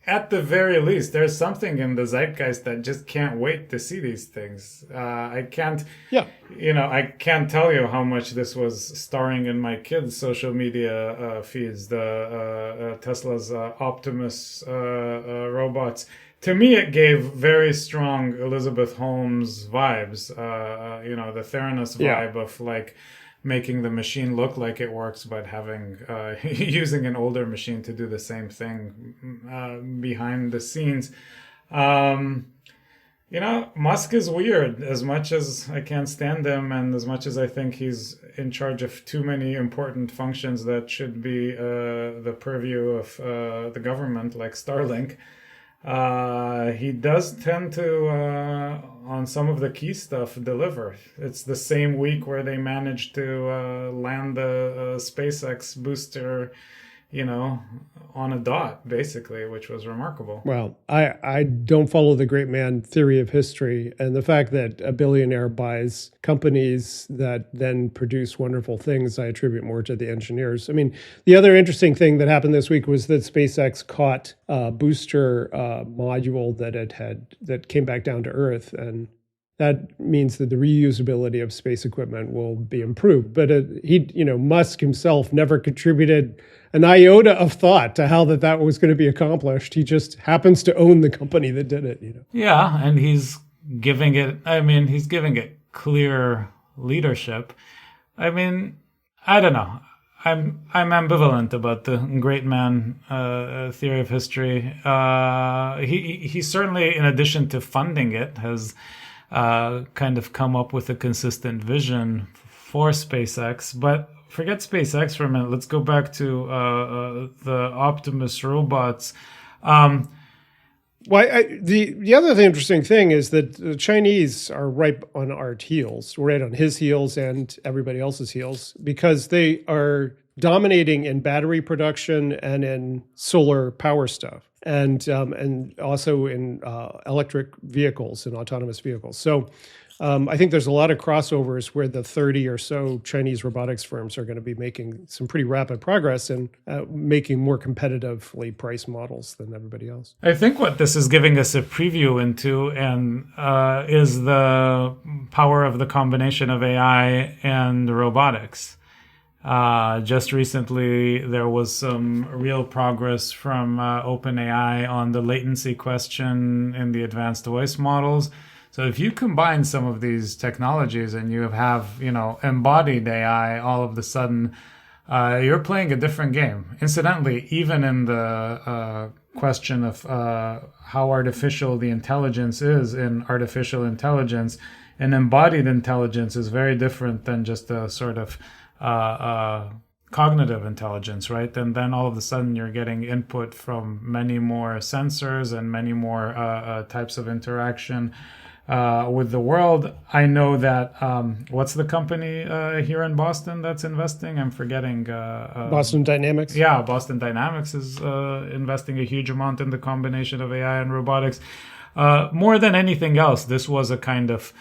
at the very least, there's something in the zeitgeist that just can't wait to see these things. I can't, Yeah. I can't tell you how much this was starring in my kids' social media feeds, the Tesla's Optimus robots. To me, it gave very strong Elizabeth Holmes vibes, the Theranos vibe of like making the machine look like it works, but having using an older machine to do the same thing behind the scenes. Musk is weird. As much as I can't stand him, and as much as I think he's in charge of too many important functions that should be the purview of the government, like Starlink. He does tend to, on some of the key stuff, deliver. It's the same week where they managed to land the SpaceX booster, on a dot, basically, which was remarkable. Well, I don't follow the great man theory of history, and the fact that a billionaire buys companies that then produce wonderful things, I attribute more to the engineers. I mean, the other interesting thing that happened this week was that SpaceX caught a booster module that came back down to Earth, and that means that the reusability of space equipment will be improved. But Musk himself never contributed an iota of thought to how that was going to be accomplished. He just happens to own the company that did it. Yeah, and he's giving it clear leadership. I mean, I don't know. I'm ambivalent about the great man theory of history. He certainly, in addition to funding it, has kind of come up with a consistent vision for SpaceX. But forget SpaceX for a minute. Let's go back to the Optimus robots. The other interesting thing is that the Chinese are right on our heels, right on his heels and everybody else's heels, because they are dominating in battery production and in solar power stuff, and also in electric vehicles and autonomous vehicles. So I think there's a lot of crossovers where the 30 or so Chinese robotics firms are going to be making some pretty rapid progress and making more competitively priced models than everybody else. I think what this is giving us a preview into is the power of the combination of AI and robotics. Just recently, there was some real progress from OpenAI on the latency question in the advanced voice models. So if you combine some of these technologies and you have, embodied AI, all of a sudden, you're playing a different game. Incidentally, even in the question of how artificial the intelligence is in artificial intelligence, an embodied intelligence is very different than just a sort of cognitive intelligence, right? And then all of a sudden you're getting input from many more sensors and many more types of interaction with the world. I know that, what's the company here in Boston that's investing? I'm forgetting. Boston Dynamics? Yeah, Boston Dynamics is investing a huge amount in the combination of AI and robotics. More than anything else, this was a kind of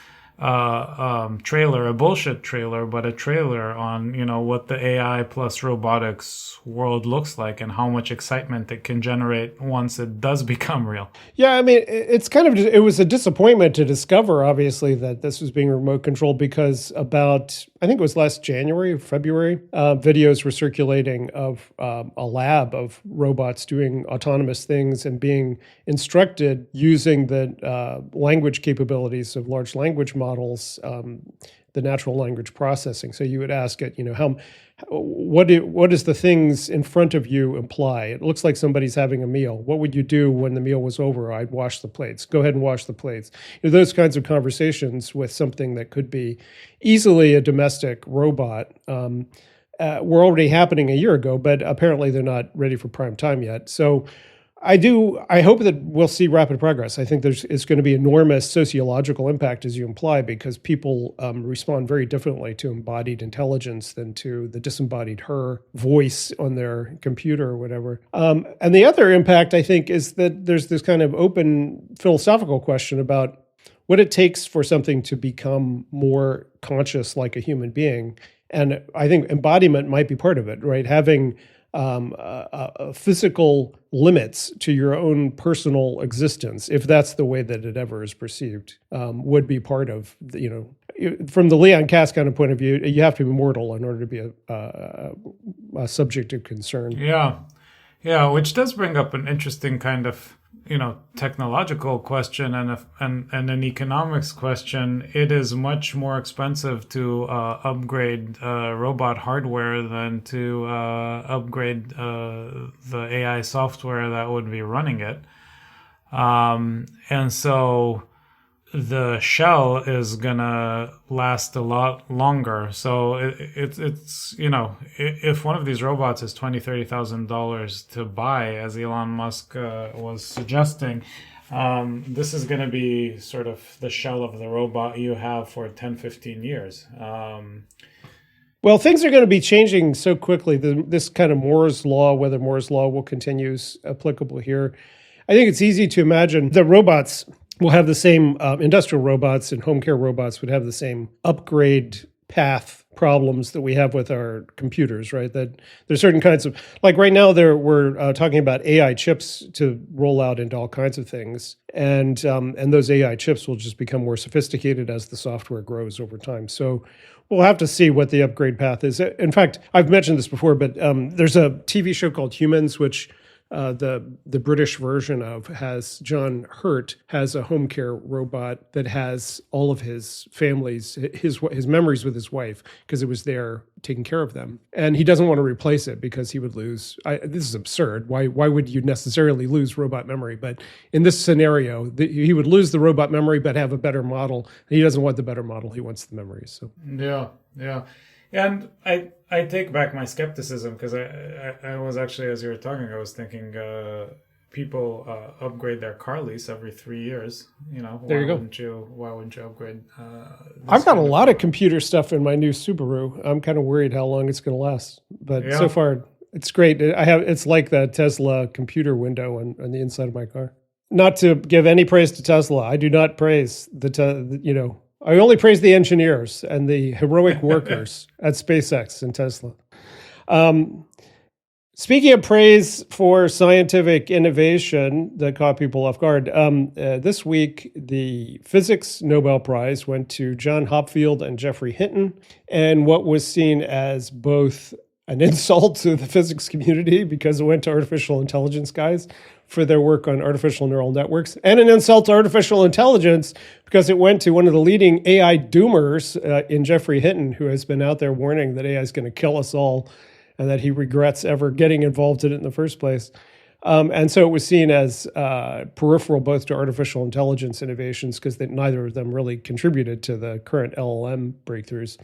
trailer, a bullshit trailer, but a trailer on, what the AI plus robotics world looks like and how much excitement it can generate once it does become real. Yeah, I mean, it was a disappointment to discover, obviously, that this was being remote controlled, because I think it was last January, February, videos were circulating of a lab of robots doing autonomous things and being instructed using the language capabilities of large language models, the natural language processing. So you would ask it, what does the things in front of you imply? It looks like somebody's having a meal. What would you do when the meal was over? I'd wash the plates. Go ahead and wash the plates. Those kinds of conversations with something that could be easily a domestic robot. were already happening a year ago, but apparently they're not ready for prime time yet. So I hope that we'll see rapid progress. I think it's going to be enormous sociological impact, as you imply, because people respond very differently to embodied intelligence than to the disembodied her voice on their computer or whatever. And the other impact, I think, is that there's this kind of open philosophical question about what it takes for something to become more conscious like a human being. And I think embodiment might be part of it, right? Having physical limits to your own personal existence, if that's the way that it ever is perceived, would be part of, from the Leon Kass kind of point of view, you have to be mortal in order to be a subject of concern. Yeah, which does bring up an interesting kind of technological question and an economics question. It is much more expensive to upgrade robot hardware than to upgrade the AI software that would be running it. And so the shell is gonna last a lot longer. So it's if one of these robots is $20,000-$30,000 to buy, as Elon Musk was suggesting, this is gonna be sort of the shell of the robot you have for 10-15 years. Well, things are going to be changing so quickly. This kind of Moore's law, whether Moore's law will continue, is applicable here. I think it's easy to imagine the robots will have the same industrial robots and home care robots would have the same upgrade path problems that we have with our computers, right? That there's certain kinds of, like right now we're talking about AI chips to roll out into all kinds of things. And those AI chips will just become more sophisticated as the software grows over time. So we'll have to see what the upgrade path is. In fact, I've mentioned this before, but there's a TV show called Humans, which the British version of has John Hurt has a home care robot that has all of his family's his memories with his wife because it was there taking care of them, and he doesn't want to replace it because he would lose. This is absurd. Why would you necessarily lose robot memory? But in this scenario, he would lose the robot memory but have a better model. And he doesn't want the better model. He wants the memories. So yeah. And I take back my skepticism because I was actually, as you were talking, I was thinking people upgrade their car lease every 3 years. There you go. Why wouldn't you upgrade? I've got a lot of computer stuff in my new Subaru. I'm kind of worried how long it's going to last, but so far it's great. It's like the Tesla computer window on the inside of my car. Not to give any praise to Tesla, I do not praise I only praise the engineers and the heroic workers at SpaceX and Tesla. Speaking of praise for scientific innovation that caught people off guard, this week the physics Nobel Prize went to John Hopfield and Geoffrey Hinton, and what was seen as both an insult to the physics community because it went to artificial intelligence guys for their work on artificial neural networks, and an insult to artificial intelligence because it went to one of the leading AI doomers in Geoffrey Hinton, who has been out there warning that AI is going to kill us all and that he regrets ever getting involved in it in the first place. And so it was seen as peripheral both to artificial intelligence innovations because neither of them really contributed to the current LLM breakthroughs,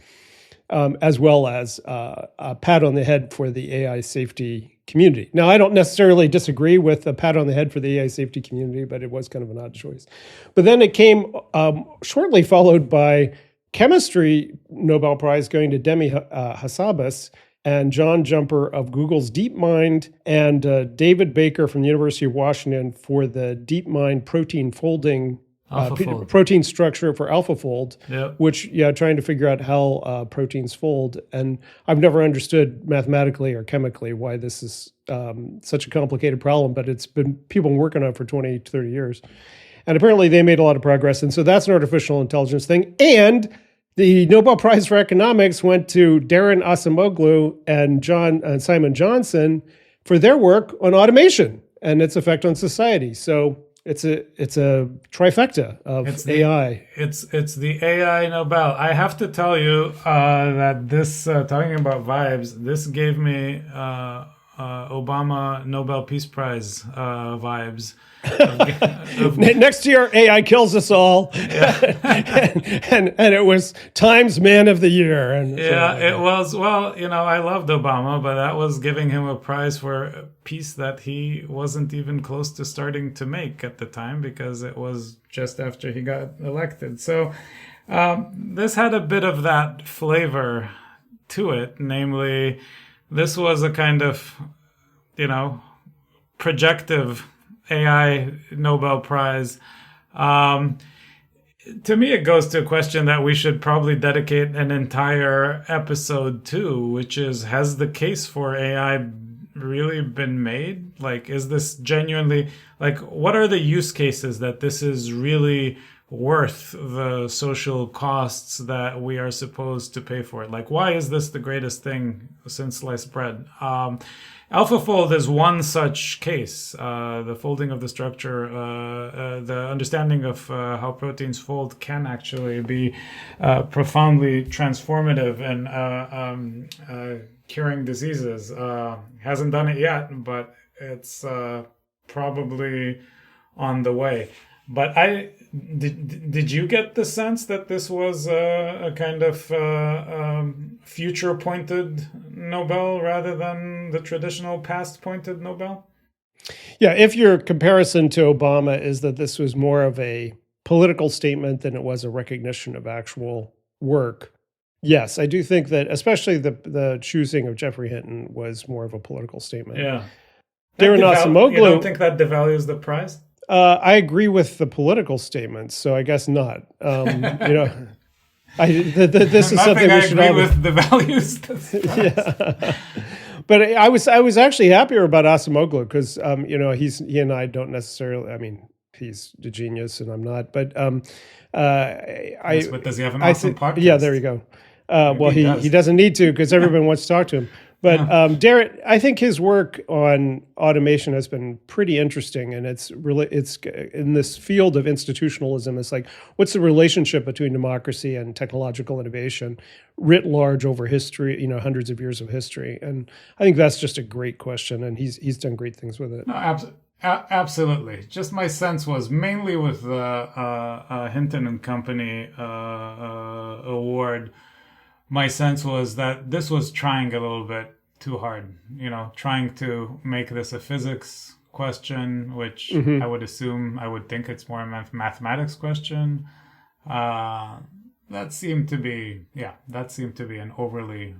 as well as a pat on the head for the AI safety community. Now, I don't necessarily disagree with a pat on the head for the AI safety community, but it was kind of an odd choice. But then it came shortly followed by chemistry Nobel Prize going to Demi Hassabis and John Jumper of Google's DeepMind and David Baker from the University of Washington for the DeepMind protein folding protein structure for AlphaFold, which, trying to figure out how proteins fold. And I've never understood mathematically or chemically why this is such a complicated problem, but it's been people working on it for 20, 30 years. And apparently they made a lot of progress. And so that's an artificial intelligence thing. And the Nobel Prize for Economics went to Darren Acemoglu and Simon Johnson for their work on automation and its effect on society. So it's a trifecta of AI. It's the AI Nobel. I have to tell you that this talking about vibes. This gave me Obama Nobel Peace Prize vibes. Next year, AI kills us all, and it was Times Man of the Year. And it was. Well, I loved Obama, but that was giving him a prize for a peace that he wasn't even close to starting to make at the time, because it was just after he got elected. So this had a bit of that flavor to it, namely, this was a kind of, projective AI Nobel Prize. To me, it goes to a question that we should probably dedicate an entire episode to, which is, has the case for AI really been made? Like, is this genuinely, what are the use cases that this is really worth the social costs that we are supposed to pay for it? Like, why is this the greatest thing since sliced bread? AlphaFold is one such case. The folding of the structure, the understanding of how proteins fold can actually be profoundly transformative and curing diseases. Hasn't done it yet, but it's probably on the way. But did you get the sense that this was a kind of future-pointed Nobel rather than the traditional past-pointed Nobel? Yeah, if your comparison to Obama is that this was more of a political statement than it was a recognition of actual work, yes, I do think that especially the choosing of Jeffrey Hinton was more of a political statement. Yeah. Darren Acemoglu, you don't think that devalues the prize? I agree with the political statements, so I guess not. This is something we should agree with the values. Yeah. But I was actually happier about Acemoglu because he and I don't necessarily. I mean, he's a genius and I'm not. But does he have an awesome podcast? Yeah, there you go. Well, he doesn't need to because everyone wants to talk to him. But Darren, I think his work on automation has been pretty interesting, and it's in this field of institutionalism. It's like, what's the relationship between democracy and technological innovation, writ large over history? Hundreds of years of history, and I think that's just a great question, and he's done great things with it. No, absolutely. Just my sense was mainly with the Hinton and Company award. My sense was that this was trying a little bit too hard, trying to make this a physics question, which I would think it's more a mathematics question. That seemed to be an overly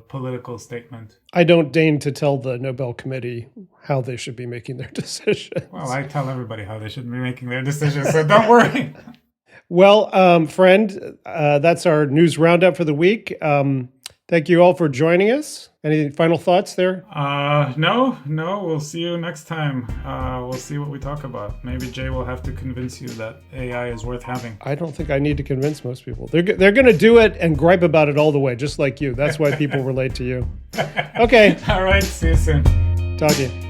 political statement. I don't deign to tell the Nobel Committee how they should be making their decisions. Well, I tell everybody how they should be making their decisions, so don't worry. Well, friend, that's our news roundup for the week. Thank you all for joining us. Any final thoughts there? No. We'll see you next time. We'll see what we talk about. Maybe Jay will have to convince you that AI is worth having. I don't think I need to convince most people. They're going to do it and gripe about it all the way, just like you. That's why people relate to you. Okay. All right. See you soon. Talk to you.